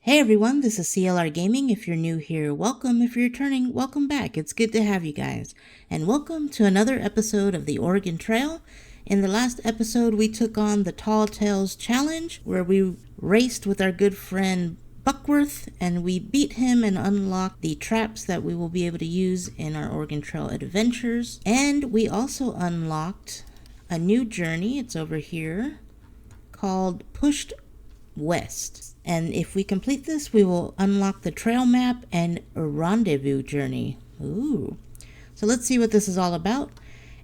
Hey everyone, this is CLRgaming. If you're new here, welcome. If you're returning, welcome back. It's good to have you guys. And welcome to another episode of the Oregon Trail. In the last episode, we took on the Tall Tales Challenge, where we raced with our good friend Buckworth, and we beat him and unlocked the traps that we will be able to use in our Oregon Trail adventures. And we also unlocked a new journey, it's over here, called Pushed West. And if we complete this, we will unlock the trail map and a rendezvous journey. Ooh. So let's see what this is all about.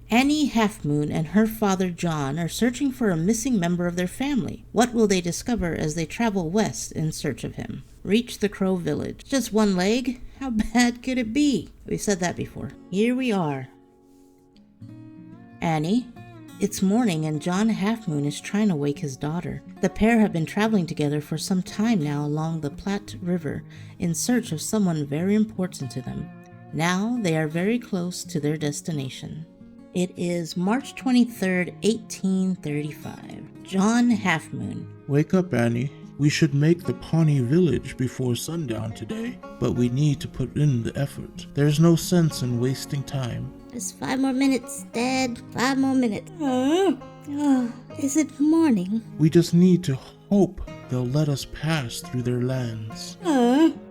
Annie Halfmoon and her father John are searching for a missing member of their family. What will they discover as they travel west in search of him? Reach the Crow Village. Just one leg? How bad could it be? We've said that before. Here we are. Annie. It's morning and John Halfmoon is trying to wake his daughter. The pair have been traveling together for some time now along the Platte River in search of someone very important to them. Now they are very close to their destination. It is March 23rd, 1835. John Halfmoon. Wake up, Annie. We should make the Pawnee Village before sundown today, but we need to put in the effort. There's no sense in wasting time. Just 5 more minutes, Dad. 5 more minutes. Is it morning? We just need to hope they'll let us pass through their lands.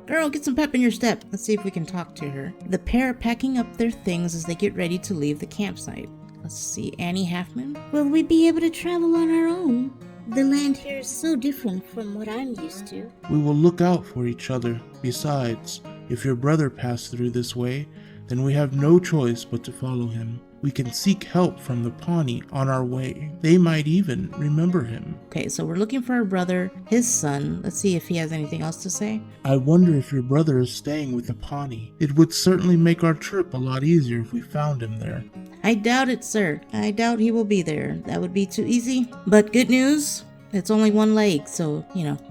Girl, get some pep in your step. Let's see if we can talk to her. The pair are packing up their things as they get ready to leave the campsite. Let's see, Annie Halfmoon. Will we be able to travel on our own? The land here is so different from what I'm used to. We will look out for each other. Besides, if your brother passed through this way, then we have no choice but to follow him. We can seek help from the Pawnee on our way. They might even remember him. Okay, so we're looking for our brother, his son. Let's see if he has anything else to say. I wonder if your brother is staying with the Pawnee. It would certainly make our trip a lot easier if we found him there. I doubt it, sir. I doubt he will be there. That would be too easy. But good news. It's only one leg, so,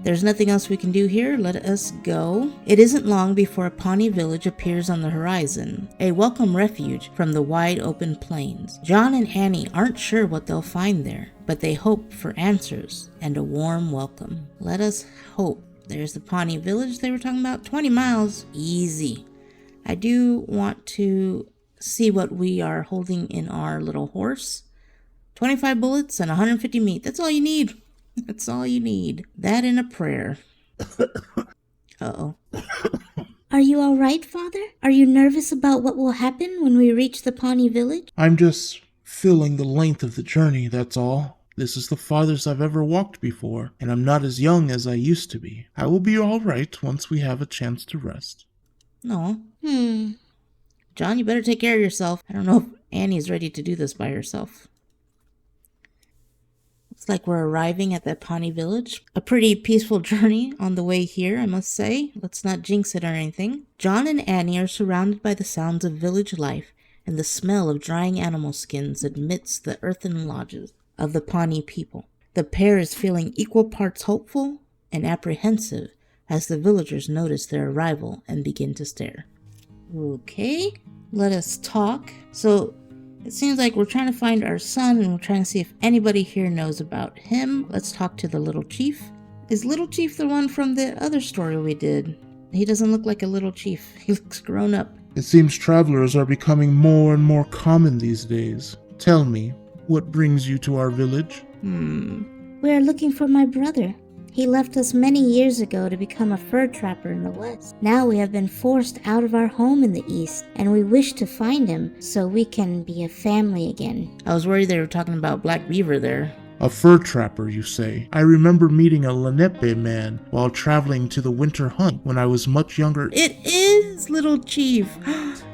there's nothing else we can do here. Let us go. It isn't long before a Pawnee village appears on the horizon, a welcome refuge from the wide open plains. John and Annie aren't sure what they'll find there, but they hope for answers and a warm welcome. Let us hope. There's the Pawnee village they were talking about. 20 miles. Easy. I do want to see what we are holding in our little horse. 25 bullets and 150 meat. That's all you need. That's all you need. That and a prayer. Uh-oh. Are you all right, Father? Are you nervous about what will happen when we reach the Pawnee Village? I'm just feeling the length of the journey, that's all. This is the farthest I've ever walked before, and I'm not as young as I used to be. I will be all right once we have a chance to rest. No. John, you better take care of yourself. I don't know if Annie's ready to do this by herself. Looks like we're arriving at the Pawnee Village. A pretty peaceful journey on the way here, I must say. Let's not jinx it or anything. John and Annie are surrounded by the sounds of village life and the smell of drying animal skins amidst the earthen lodges of the Pawnee people. The pair is feeling equal parts hopeful and apprehensive as the villagers notice their arrival and begin to stare. Okay, let us talk. So, it seems like we're trying to find our son and we're trying to see if anybody here knows about him. Let's talk to the little chief. Is little chief the one from the other story we did? He doesn't look like a little chief. He looks grown up. It seems travelers are becoming more and more common these days. Tell me, what brings you to our village? We are looking for my brother. He left us many years ago to become a fur trapper in the West. Now we have been forced out of our home in the East, and we wish to find him so we can be a family again. I was worried they were talking about Black Beaver there. A fur trapper, you say? I remember meeting a Lenape man while traveling to the winter hunt when I was much younger. It is little chief.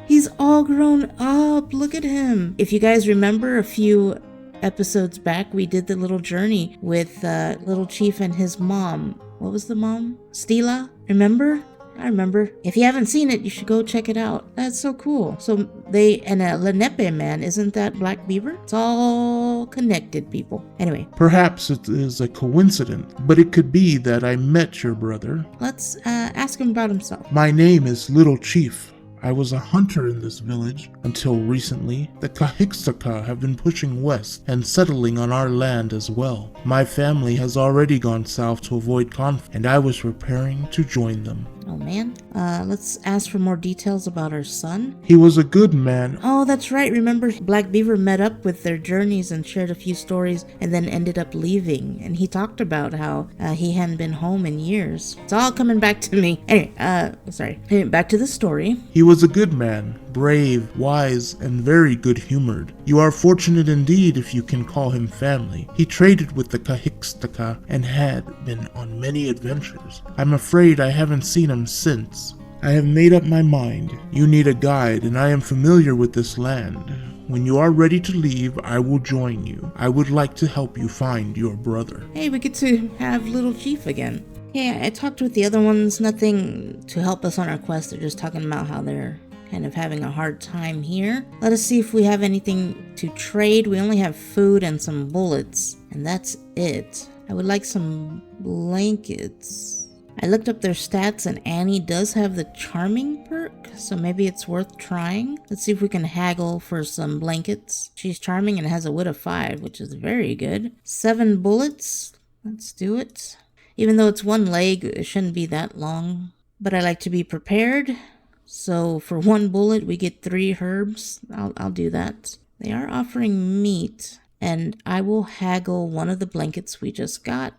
He's all grown up. Look at him. If you guys remember a few episodes back, we did the little journey with little chief and his mom. What was the mom? Stila? Remember? I remember. If you haven't seen it, you should go check it out. That's so cool. So and a Lenape man, isn't that Black Beaver? It's all connected, people. Anyway. Perhaps it is a coincidence, but it could be that I met your brother. Let's ask him about himself. My name is Little Chief. I was a hunter in this village until recently. The Kahixtaka have been pushing west and settling on our land as well. My family has already gone south to avoid conflict, and I was preparing to join them. Oh man. Let's ask for more details about our son. He was a good man. Oh, that's right. Remember, Black Beaver met up with their journeys and shared a few stories and then ended up leaving. And he talked about how he hadn't been home in years. It's all coming back to me. Anyway, sorry. Back to the story. He was a good man, brave, wise, and very good-humored. You are fortunate indeed if you can call him family. He traded with the Kahixtaka and had been on many adventures. I'm afraid I haven't seen him since. I have made up my mind. You need a guide, and I am familiar with this land. When you are ready to leave, I will join you. I would like to help you find your brother. Hey, we get to have Little Chief again. Yeah, I talked with the other ones. Nothing to help us on our quest. They're just talking about how they're kind of having a hard time here. Let us see if we have anything to trade. We only have food and some bullets, and that's it. I would like some blankets. I looked up their stats, and Annie does have the charming perk, so maybe it's worth trying. Let's see if we can haggle for some blankets. She's charming and has a wit of 5, which is very good. 7 bullets. Let's do it. Even though it's one leg, it shouldn't be that long. But I like to be prepared. So for 1 bullet, we get 3 herbs. I'll do that. They are offering meat, and I will haggle one of the blankets we just got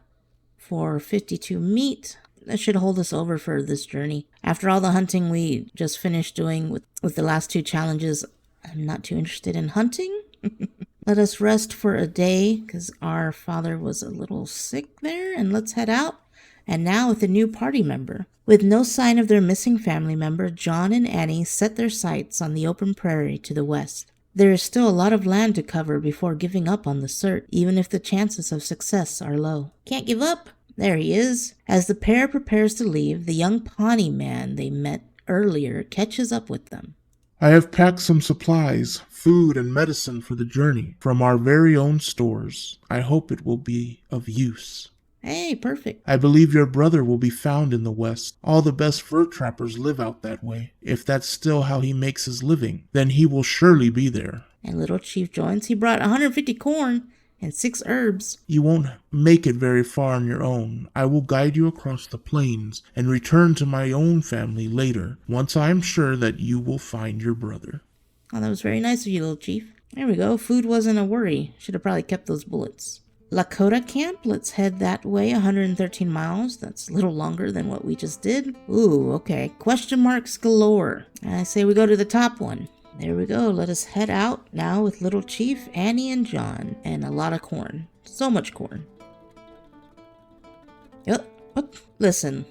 for 52 meat. That should hold us over for this journey. After all the hunting we just finished doing with the last 2 challenges, I'm not too interested in hunting. Let us rest for a day, because our father was a little sick there, and let's head out. And now with a new party member. With no sign of their missing family member, John and Annie set their sights on the open prairie to the west. There is still a lot of land to cover before giving up on the search, even if the chances of success are low. Can't give up! There he is. As the pair prepares to leave, the young Pawnee man they met earlier catches up with them. I have packed some supplies, food, and medicine for the journey from our very own stores. I hope it will be of use. Hey, perfect. I believe your brother will be found in the west. All the best fur trappers live out that way. If that's still how he makes his living, then he will surely be there. And Little Chief joins. He brought 150 corn and 6 herbs. You won't make it very far on your own. I will guide you across the plains and return to my own family later, once I am sure that you will find your brother. Oh, that was very nice of you, Little Chief. There we go. Food wasn't a worry. Should have probably kept those bullets. Lakota Camp, let's head that way, 113 miles. That's a little longer than what we just did. Ooh, okay. Question marks galore. I say we go to the top one. There we go. Let us head out now with Little Chief, Annie, and John, and a lot of corn. So much corn. Listen.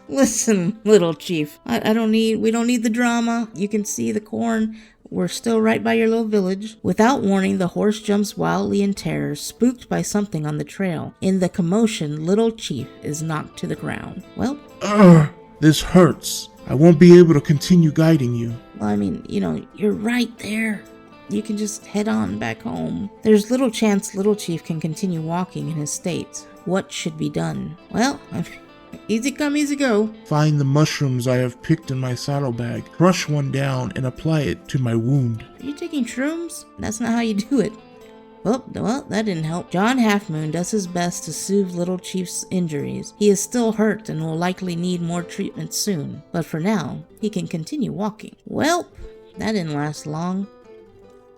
Listen, Little Chief. We don't need the drama. You can see the corn. We're still right by your little village. Without warning, the horse jumps wildly in terror, spooked by something on the trail. In the commotion, Little Chief is knocked to the ground. Well, this hurts. I won't be able to continue guiding you. Well, I mean, you're right there. You can just head on back home. There's little chance Little Chief can continue walking in his state. What should be done? Well, easy come, easy go. Find the mushrooms I have picked in my saddlebag, crush one down, and apply it to my wound. Are you taking shrooms? That's not how you do it. Well, that didn't help. John Halfmoon does his best to soothe Little Chief's injuries. He is still hurt and will likely need more treatment soon. But for now, he can continue walking. Well, that didn't last long.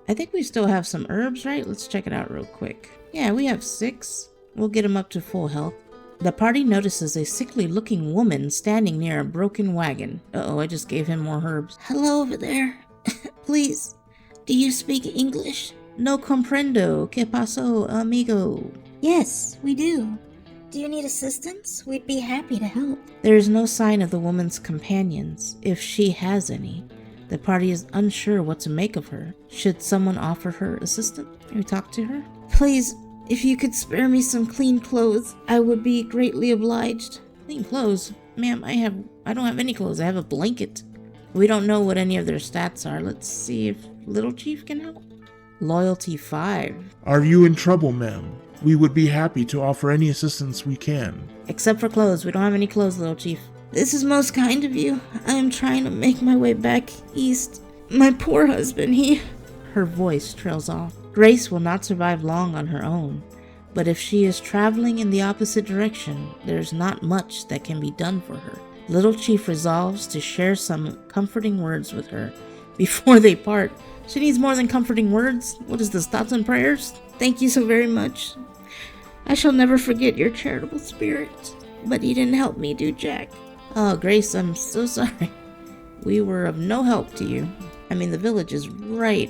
I think we still have some herbs, right? Let's check it out real quick. Yeah, we have 6. We'll get him up to full health. The party notices a sickly-looking woman standing near a broken wagon. Uh-oh, I just gave him more herbs. Hello over there. Please, do you speak English? No comprendo. ¿Qué pasó, amigo? Yes, we do. Do you need assistance? We'd be happy to help. There is no sign of the woman's companions, if she has any. The party is unsure what to make of her. Should someone offer her assistance? Can we talk to her? Please, if you could spare me some clean clothes, I would be greatly obliged. Clean clothes? Ma'am, I don't have any clothes. I have a blanket. We don't know what any of their stats are. Let's see if Little Chief can help. Loyalty 5. Are you in trouble, ma'am? We would be happy to offer any assistance we can. Except for clothes. We don't have any clothes, Little Chief. This is most kind of you. I am trying to make my way back east. My poor husband, Her voice trails off. Grace will not survive long on her own, but if she is traveling in the opposite direction, there's not much that can be done for her. Little Chief resolves to share some comforting words with her before they part. She needs more than comforting words. What is this, thoughts and prayers? Thank you so very much. I shall never forget your charitable spirit, but you didn't help me do Jack. Oh, Grace, I'm so sorry. We were of no help to you. I mean, the village is right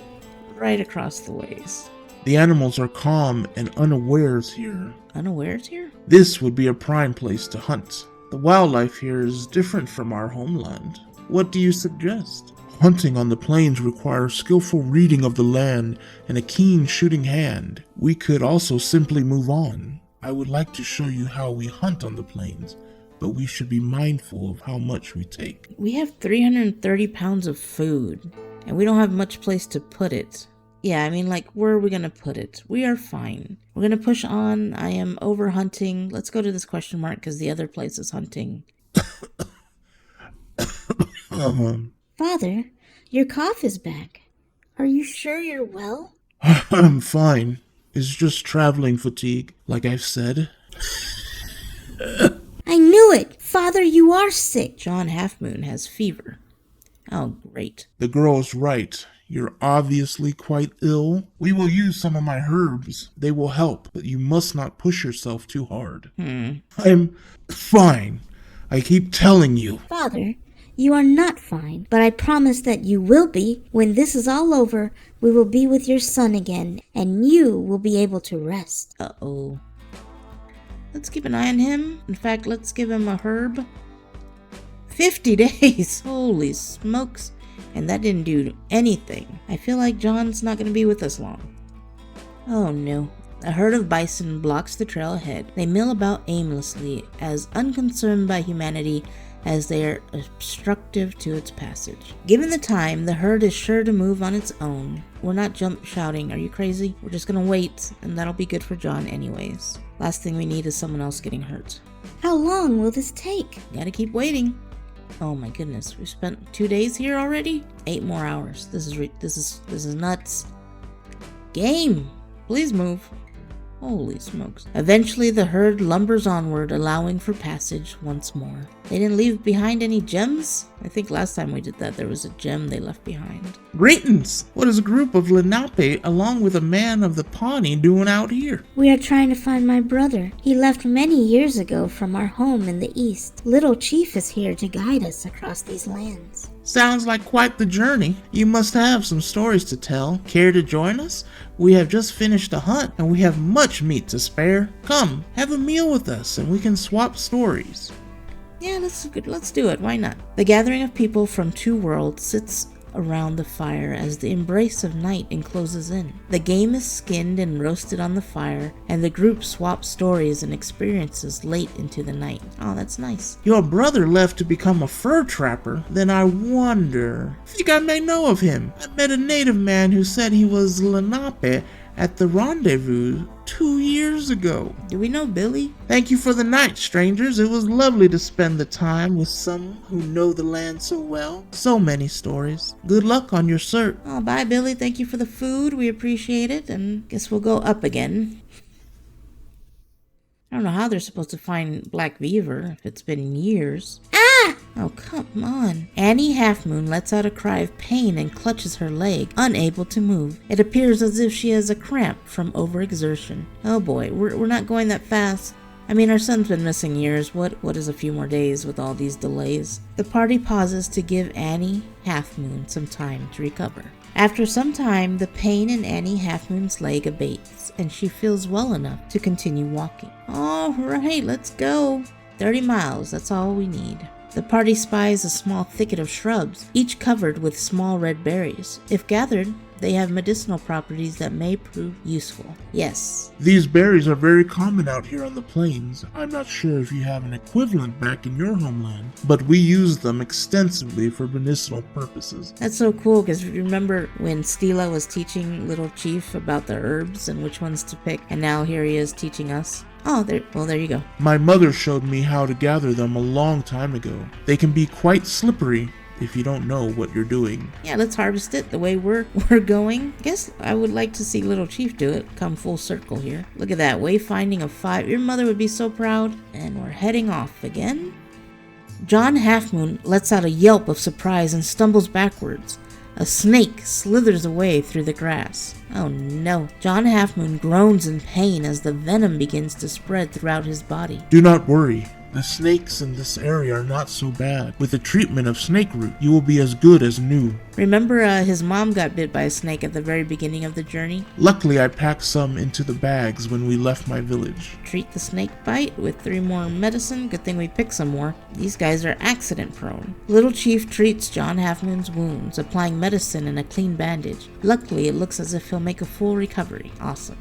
across the ways. The animals are calm and unawares here. Unawares here? This would be a prime place to hunt. The wildlife here is different from our homeland. What do you suggest? Hunting on the plains requires skillful reading of the land and a keen shooting hand. We could also simply move on. I would like to show you how we hunt on the plains, but we should be mindful of how much we take. We have 330 pounds of food, and we don't have much place to put it. Yeah, I mean, like, where are we gonna put it? We are fine. We're gonna push on. I am over hunting. Let's go to this question mark, because the other place is hunting. Father, your cough is back. Are you sure you're well? I'm fine. It's just traveling fatigue, like I've said. I knew it! Father, you are sick. John Halfmoon has fever. Oh, great. The girl is right. You're obviously quite ill. We will use some of my herbs. They will help, but you must not push yourself too hard. I'm fine. I keep telling you. Father, you are not fine, but I promise that you will be. When this is all over, we will be with your son again, and you will be able to rest. Uh-oh. Let's keep an eye on him. In fact, let's give him a herb. 50 days! Holy smokes. And that didn't do anything. I feel like John's not going to be with us long. Oh no. A herd of bison blocks the trail ahead. They mill about aimlessly, as unconcerned by humanity as they are obstructive to its passage. Given the time, the herd is sure to move on its own. We're not jump shouting, "Are you crazy?" We're just gonna wait, and that'll be good for John anyways. Last thing we need is someone else getting hurt. How long will this take? Gotta keep waiting. Oh my goodness, we spent 2 days here already? 8 more hours. This is nuts. Game! Please move. Holy smokes. Eventually the herd lumbers onward, allowing for passage once more. They didn't leave behind any gems? I think last time we did that there was a gem they left behind. Greetings! What is a group of Lenape along with a man of the Pawnee doing out here? We are trying to find my brother. He left many years ago from our home in the east. Little Chief is here to guide us across these lands. Sounds like quite the journey. You must have some stories to tell. Care to join us? We have just finished a hunt and we have much meat to spare. Come, have a meal with us and we can swap stories. Yeah, let's do it. Why not? The gathering of people from 2 worlds sits around the fire as the embrace of night encloses in. The game is skinned and roasted on the fire, and the group swaps stories and experiences late into the night. Oh, that's nice. Your brother left to become a fur trapper? Then I wonder. I think I may know of him. I met a native man who said he was Lenape at the rendezvous 2 years ago. Do we know Billy? Thank you for the night, strangers. It was lovely to spend the time with some who know the land so well. So many stories. Good luck on your search. Oh, bye, Billy. Thank you for the food. We appreciate it, and guess we'll go up again. I don't know how they're supposed to find Black Beaver if it's been years. Oh, come on. Annie Halfmoon lets out a cry of pain and clutches her leg, unable to move. It appears as if she has a cramp from overexertion. Oh boy, we're not going that fast. I mean, our son's been missing years. What is a few more days with all these delays? The party pauses to give Annie Halfmoon some time to recover. After some time, the pain in Annie Halfmoon's leg abates, and she feels well enough to continue walking. All right, let's go. 30 miles, that's all we need. The party spies a small thicket of shrubs, each covered with small red berries. If gathered, They have medicinal properties that may prove useful. Yes. These berries are very common out here on the plains. I'm not sure if you have an equivalent back in your homeland, but we use them extensively for medicinal purposes. That's so cool, because remember when Stila was teaching Little Chief about the herbs and which ones to pick, and now here he is teaching us? Oh, there you go. My mother showed me how to gather them a long time ago. They can be quite slippery if you don't know what you're doing. Yeah, let's harvest it the way we're going. I guess I would like to see Little Chief do it. Come full circle here. Look at that, wayfinding of 5. Your mother would be so proud. And we're heading off again. John Halfmoon lets out a yelp of surprise and stumbles backwards. A snake slithers away through the grass. Oh no. John Halfmoon groans in pain as the venom begins to spread throughout his body. Do not worry. The snakes in this area are not so bad. With the treatment of snake root, you will be as good as new. Remember his mom got bit by a snake at the very beginning of the journey? Luckily, I packed some into the bags when we left my village. Treat the snake bite with 3 more medicine. Good thing we picked some more. These guys are accident prone. Little Chief treats John Halfmoon's wounds, applying medicine and a clean bandage. Luckily, it looks as if he'll make a full recovery. Awesome.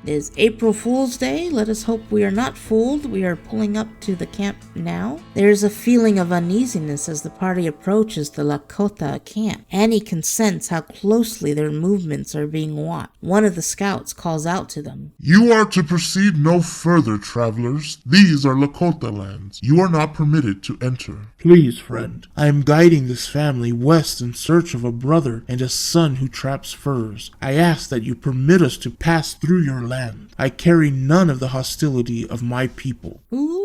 It is April Fool's Day. Let us hope we are not fooled. We are pulling up to the camp now. There is a feeling of uneasiness as the party approaches the Lakota camp. Annie can sense how closely their movements are being watched. One of the scouts calls out to them. You are to proceed no further, travelers. These are Lakota lands. You are not permitted to enter. Please, friend. I am guiding this family west in search of a brother and a son who traps furs. I ask that you permit us to pass through your land. I carry none of the hostility of my people. Ooh.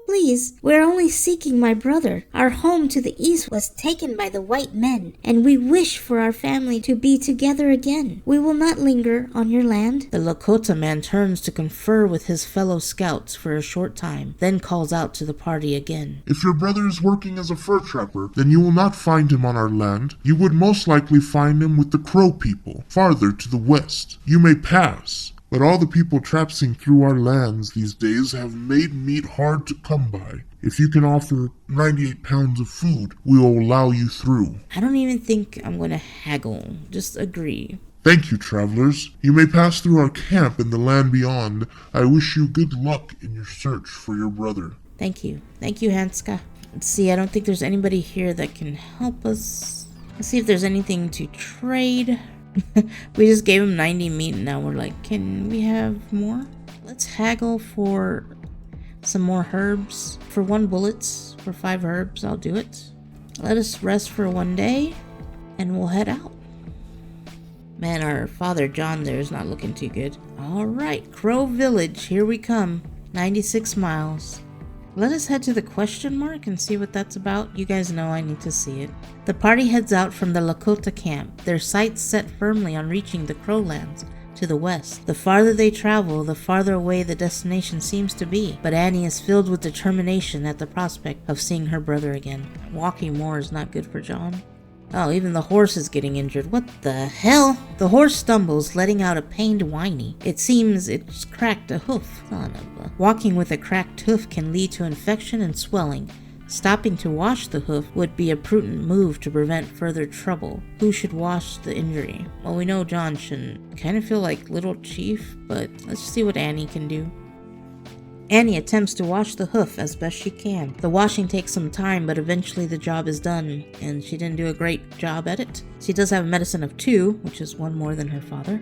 Please, we're only seeking my brother. Our home to the east was taken by the white men, and we wish for our family to be together again. We will not linger on your land. The Lakota man turns to confer with his fellow scouts for a short time, then calls out to the party again. If your brother is working as a fur trapper, then you will not find him on our land. You would most likely find him with the Crow people, farther to the west. You may pass. But all the people traipsing through our lands these days have made meat hard to come by. If you can offer 98 pounds of food, we will allow you through. I don't even think I'm going to haggle. Just agree. Thank you, travelers. You may pass through our camp in the land beyond. I wish you good luck in your search for your brother. Thank you. Thank you, Hanska. Let's see, I don't think there's anybody here that can help us. Let's see if there's anything to trade. We just gave him 90 meat and now we're like, can we have more? Let's haggle for some more herbs. For 1 bullets, for 5 herbs, I'll do it. Let us rest for 1 day and we'll head out. Man, our father John there is not looking too good. Alright, Crow Village, here we come. 96 miles. Let us head to the question mark and see what that's about. You guys know I need to see it. The party heads out from the Lakota camp, their sights set firmly on reaching the Crowlands to the west. The farther they travel, the farther away the destination seems to be, but Annie is filled with determination at the prospect of seeing her brother again. Walking more is not good for John. Oh, even the horse is getting injured. What the hell? The horse stumbles, letting out a pained whiny. It seems it's cracked a hoof. Son of a... Walking with a cracked hoof can lead to infection and swelling. Stopping to wash the hoof would be a prudent move to prevent further trouble. Who should wash the injury? Well, we know John shouldn't. Kind of feel like Little Chief, but let's see what Annie can do. Annie attempts to wash the hoof as best she can. The washing takes some time, but eventually the job is done, and she didn't do a great job at it. She does have a medicine of 2, which is 1 more than her father.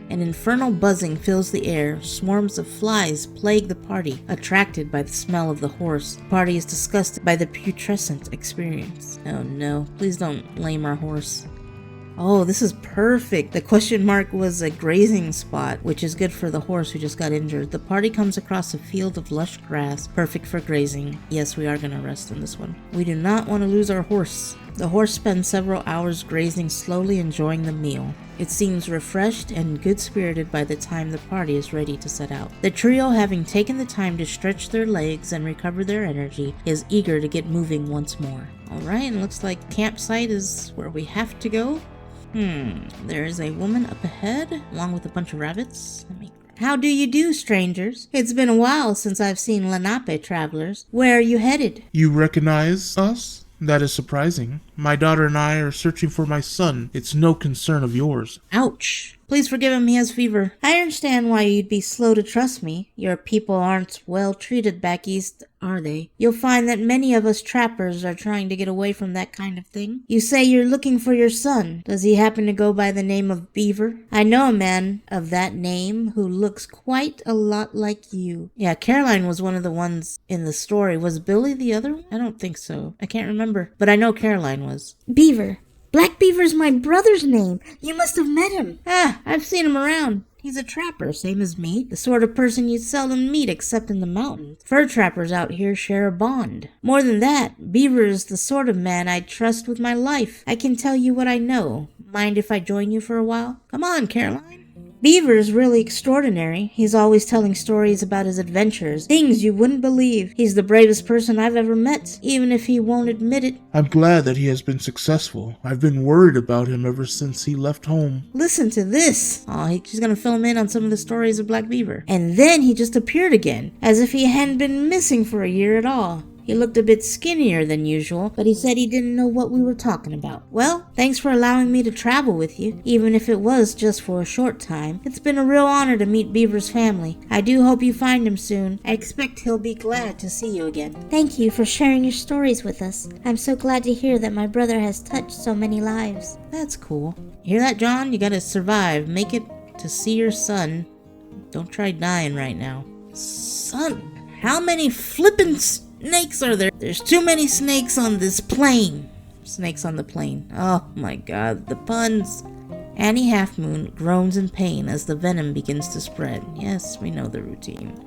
An infernal buzzing fills the air. Swarms of flies plague the party, attracted by the smell of the horse. The party is disgusted by the putrescent experience. Oh no, please don't lame our horse. Oh, this is perfect. The question mark was a grazing spot, which is good for the horse who just got injured. The party comes across a field of lush grass, perfect for grazing. Yes, we are going to rest in this one. We do not want to lose our horse. The horse spends several hours grazing, slowly enjoying the meal. It seems refreshed and good-spirited by the time the party is ready to set out. The trio, having taken the time to stretch their legs and recover their energy, is eager to get moving once more. Alright, and looks like campsite is where we have to go. There is a woman up ahead, along with a bunch of rabbits. How do you do, strangers? It's been a while since I've seen Lenape travelers. Where are you headed? You recognize us? That is surprising. My daughter and I are searching for my son. It's no concern of yours. Ouch. Please forgive him, he has fever. I understand why you'd be slow to trust me. Your people aren't well treated back east, are they? You'll find that many of us trappers are trying to get away from that kind of thing. You say you're looking for your son. Does he happen to go by the name of Beaver? I know a man of that name who looks quite a lot like you. Yeah, Caroline was one of the ones in the story. Was Billy the other one? I don't think so. I can't remember. But I know Caroline was. Beaver. Black Beaver's my brother's name. You must have met him. Ah, I've seen him around. He's a trapper, same as me. The sort of person you'd seldom meet except in the mountains. Fur trappers out here share a bond. More than that, Beaver is the sort of man I'd trust with my life. I can tell you what I know. Mind if I join you for a while? Come on, Caroline. Beaver is really extraordinary. He's always telling stories about his adventures, things you wouldn't believe. He's the bravest person I've ever met, even if he won't admit it. I'm glad that he has been successful. I've been worried about him ever since he left home. Listen to this. She's gonna fill him in on some of the stories of Black Beaver. And then he just appeared again, as if he hadn't been missing for a year at all. He looked a bit skinnier than usual, but he said he didn't know what we were talking about. Well, thanks for allowing me to travel with you, even if it was just for a short time. It's been a real honor to meet Beaver's family. I do hope you find him soon. I expect he'll be glad to see you again. Thank you for sharing your stories with us. I'm so glad to hear that my brother has touched so many lives. That's cool. Hear that, John? You gotta survive. Make it to see your son. Don't try dying right now. Son, how many flippin' snakes are there? There's too many snakes on this plane. Snakes on the plane. Oh my god, the puns. Annie Halfmoon groans in pain as the venom begins to spread. Yes, we know the routine.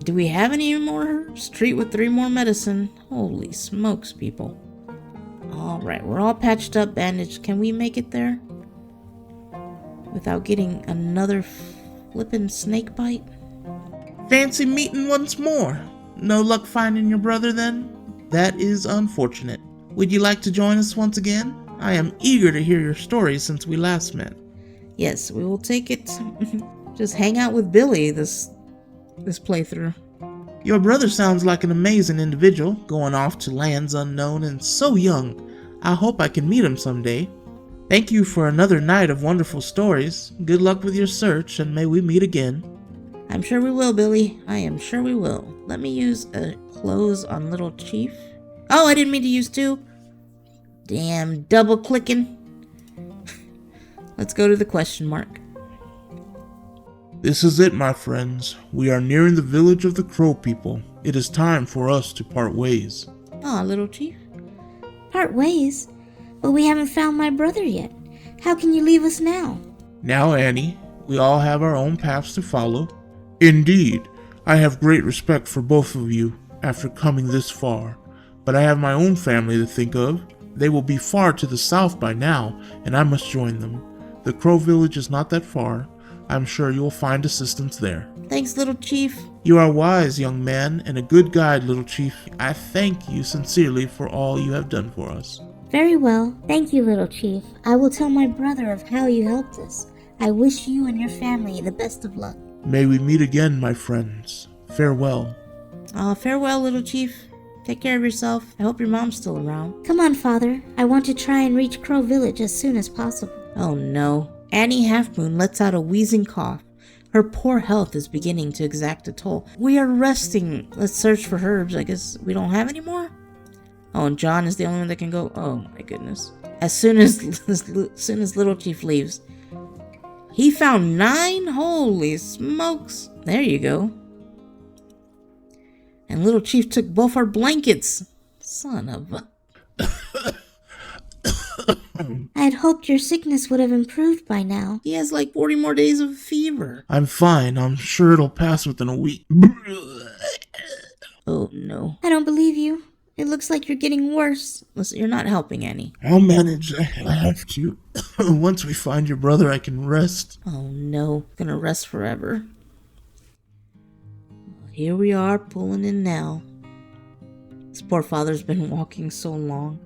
Do we have any more herbs? Treat with 3 more medicine. Holy smokes, people. Alright, we're all patched up, bandaged. Can we make it there? Without getting another flippin' snake bite? Fancy meeting once more. No luck finding your brother then? That is unfortunate. Would you like to join us once again? I am eager to hear your stories since we last met. Yes, we will take it. Just hang out with Billy this playthrough. Your brother sounds like an amazing individual, going off to lands unknown and so young. I hope I can meet him someday. Thank you for another night of wonderful stories. Good luck with your search, and may we meet again. I'm sure we will, Billy. I am sure we will. Let me use a close on Little Chief. Oh, I didn't mean to use 2. Damn, double clicking. Let's go to the question mark. This is it, my friends. We are nearing the village of the Crow people. It is time for us to part ways. Little Chief. Part ways? But we haven't found my brother yet. How can you leave us now? Now, Annie, we all have our own paths to follow. Indeed, I have great respect for both of you after coming this far, but I have my own family to think of. They will be far to the south by now, and I must join them. The Crow Village is not that far. I'm sure you will find assistance there. Thanks, Little Chief. You are wise, young man, and a good guide, Little Chief. I thank you sincerely for all you have done for us. Very well. Thank you, Little Chief. I will tell my brother of how you helped us. I wish you and your family the best of luck. May we meet again, my friends. Farewell. Farewell, Little Chief. Take care of yourself. I hope your mom's still around. Come on, Father. I want to try and reach Crow Village as soon as possible. Oh no. Annie Halfmoon lets out a wheezing cough. Her poor health is beginning to exact a toll. We are resting. Let's search for herbs. I guess we don't have any more? Oh, and John is the only one that can go. Oh my goodness. As soon as Little Chief leaves. He found 9? Holy smokes. There you go. And Little Chief took both our blankets. Son of a... I had hoped your sickness would have improved by now. He has like 40 more days of fever. I'm fine. I'm sure it'll pass within a week. Oh no. I don't believe you. It looks like you're getting worse. Listen, you're not helping, Annie. I'll manage. I have to. Once we find your brother, I can rest. Oh no. Gonna rest forever. Here we are, pulling in now. This poor father's been walking so long.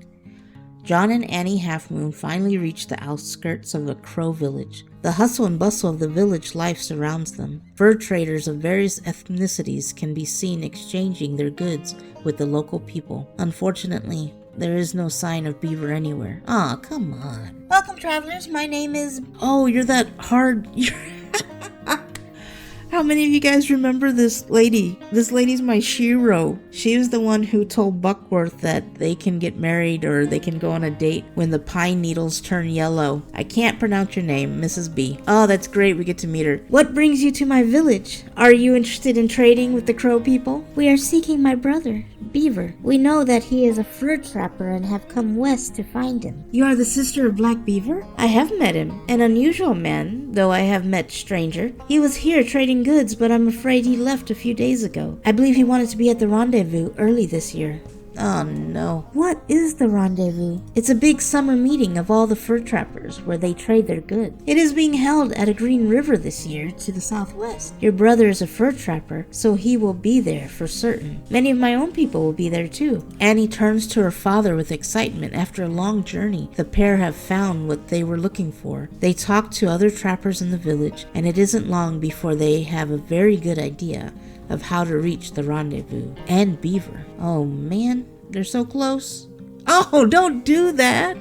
John and Annie Halfmoon finally reach the outskirts of the Crow Village. The hustle and bustle of the village life surrounds them. Fur traders of various ethnicities can be seen exchanging their goods with the local people. Unfortunately, there is no sign of Beaver anywhere. Aw, come on. Welcome, travelers. My name is... Oh, you're that hard... How many of you guys remember this lady? This lady's my shiro. She was the one who told Buckworth that they can get married or they can go on a date when the pine needles turn yellow. I can't pronounce your name, Mrs. B. Oh, that's great. We get to meet her. What brings you to my village? Are you interested in trading with the Crow people? We are seeking my brother, Beaver. We know that he is a fur trapper and have come west to find him. You are the sister of Black Beaver? I have met him. An unusual man, though I have met stranger. He was here trading goods, but I'm afraid he left a few days ago. I believe he wanted to be at the rendezvous early this year. Oh no. What is the rendezvous? It's a big summer meeting of all the fur trappers where they trade their goods. It is being held at a green river this year to the southwest. Your brother is a fur trapper, so he will be there for certain. Many of my own people will be there too. Annie turns to her father with excitement. After a long journey, the pair have found what they were looking for. They talk to other trappers in the village, and it isn't long before they have a very good idea of how to reach the rendezvous and Beaver. Oh man, they're so close. Oh, don't do that.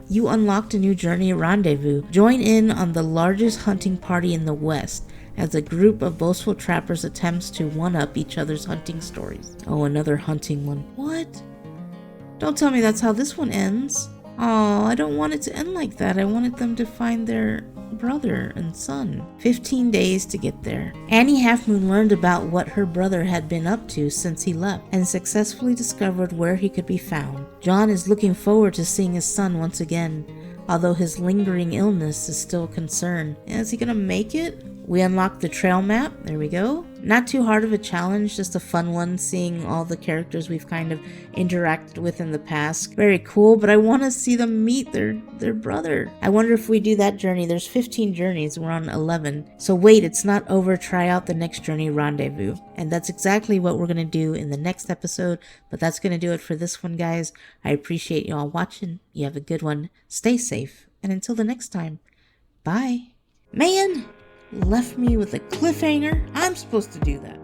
You unlocked a new journey rendezvous. Join in on the largest hunting party in the West as a group of boastful trappers attempts to one-up each other's hunting stories. Oh, another hunting one. What? Don't tell me that's how this one ends. Oh, I don't want it to end like that. I wanted them to find their brother and son. 15 days to get there. Annie Halfmoon learned about what her brother had been up to since he left and successfully discovered where he could be found. John is looking forward to seeing his son once again, although his lingering illness is still a concern. Is he gonna make it? We unlocked the trail map. There we go. Not too hard of a challenge, just a fun one, seeing all the characters we've kind of interacted with in the past. Very cool, but I want to see them meet their brother. I wonder if we do that journey. There's 15 journeys. We're on 11. So wait, it's not over. Try out the next journey rendezvous. And that's exactly what we're going to do in the next episode. But that's going to do it for this one, guys. I appreciate you all watching. You have a good one. Stay safe. And until the next time, bye. Man! Left me with a cliffhanger. I'm supposed to do that.